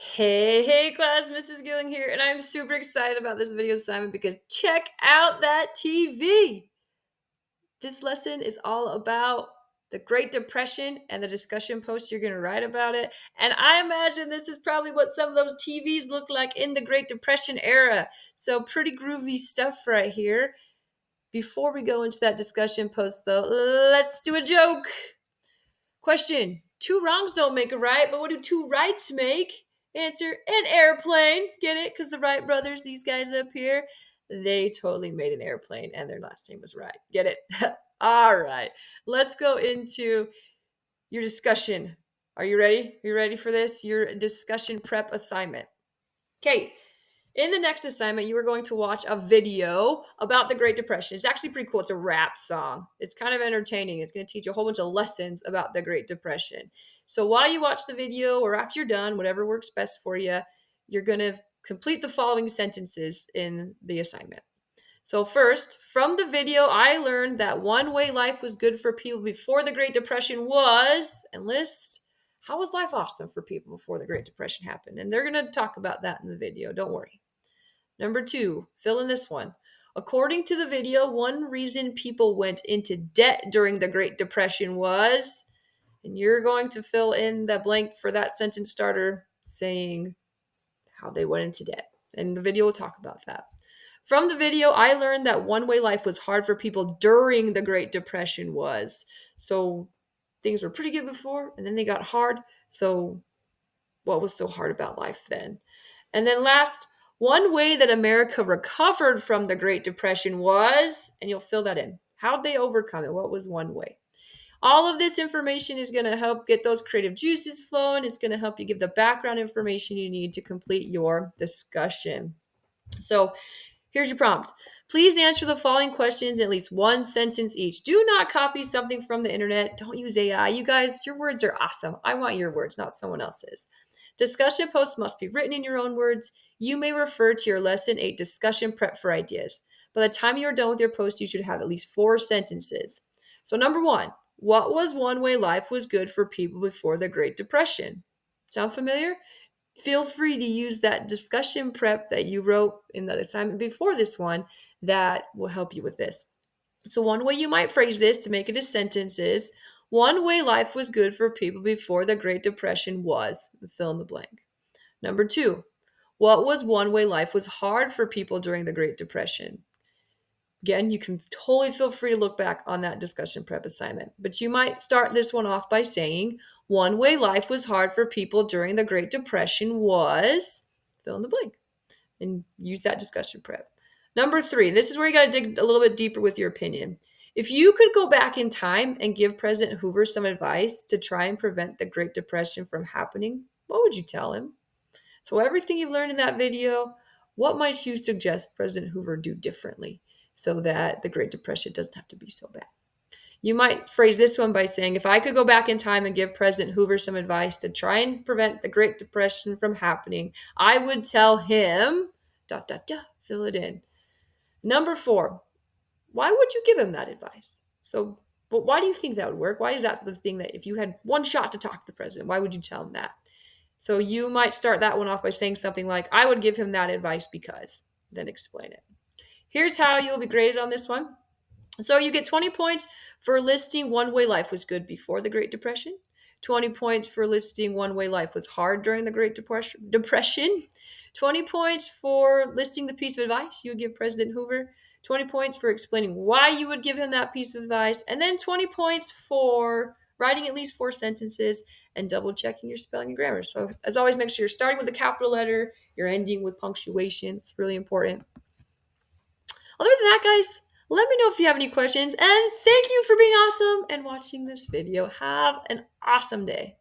Hey class, Mrs. Gilling here, and I'm super excited about this video assignment because check out that TV. This lesson is all about the Great Depression and the discussion post you're going to write about it. And I imagine this is probably what some of those TVs look like in the Great Depression era. So pretty groovy stuff right here. Before we go into that discussion post though, let's do a joke. Question: two wrongs don't make a right, but what do two rights make? Answer: an airplane. Get it? Because the Wright brothers, these guys up here, they totally made an airplane and their last name was Wright. Get it? All right. Let's go into your discussion. Are you ready? You ready for this? Your discussion prep assignment. Okay. In the next assignment, you are going to watch a video about the Great Depression. It's actually pretty cool. It's a rap song. It's kind of entertaining. It's going to teach you a whole bunch of lessons about the Great Depression. So while you watch the video or after you're done, whatever works best for you, you're going to complete the following sentences in the assignment. So first, from the video, I learned that one way life was good for people before the Great Depression was, and list, how was life awesome for people before the Great Depression happened? And they're going to talk about that in the video. Don't worry. Number 2, fill in this one. According to the video, one reason people went into debt during the Great Depression was, and you're going to fill in the blank for that sentence starter saying how they went into debt. And the video will talk about that. From the video, I learned that one way life was hard for people during the Great Depression was. So things were pretty good before, and then they got hard. So what was so hard about life then? And then last, one way that America recovered from the Great Depression was, and you'll fill that in. How'd they overcome it? What was one way? All of this information is going to help get those creative juices flowing. It's going to help you give the background information you need to complete your discussion. So here's your prompt. Please answer the following questions in at least one sentence each. Do not copy something from the internet. Don't use AI. You guys, your words are awesome. I want your words, not someone else's. Discussion posts must be written in your own words. You may refer to your Lesson 8 discussion prep for ideas. By the time you are done with your post, you should have at least 4 sentences. So number 1, what was one way life was good for people before the Great Depression? Sound familiar? Feel free to use that discussion prep that you wrote in the assignment before this one that will help you with this. So one way you might phrase this to make it a sentence is, one way life was good for people before the Great Depression was, fill in the blank. Number 2, what was one way life was hard for people during the Great Depression? Again, you can totally feel free to look back on that discussion prep assignment, but you might start this one off by saying, one way life was hard for people during the Great Depression was, fill in the blank, and use that discussion prep. Number 3, this is where you got to dig a little bit deeper with your opinion. If you could go back in time and give President Hoover some advice to try and prevent the Great Depression from happening, what would you tell him? So everything you've learned in that video, what might you suggest President Hoover do differently so that the Great Depression doesn't have to be so bad? You might phrase this one by saying, if I could go back in time and give President Hoover some advice to try and prevent the Great Depression from happening, I would tell him, ... fill it in. Number 4, why would you give him that advice? But why do you think that would work? Why is that the thing that if you had one shot to talk to the president, why would you tell him that? So you might start that one off by saying something like, I would give him that advice because, then explain it. Here's how you'll be graded on this one. So you get 20 points for listing one way life was good before the Great Depression, 20 points for listing one way life was hard during the Great Depression, 20 points for listing the piece of advice you would give President Hoover, 20 points for explaining why you would give him that piece of advice, and then 20 points for writing at least 4 sentences and double checking your spelling and grammar. So as always, make sure you're starting with a capital letter, you're ending with punctuation. It's really important. Other than that, guys, let me know if you have any questions, and thank you for being awesome and watching this video. Have an awesome day.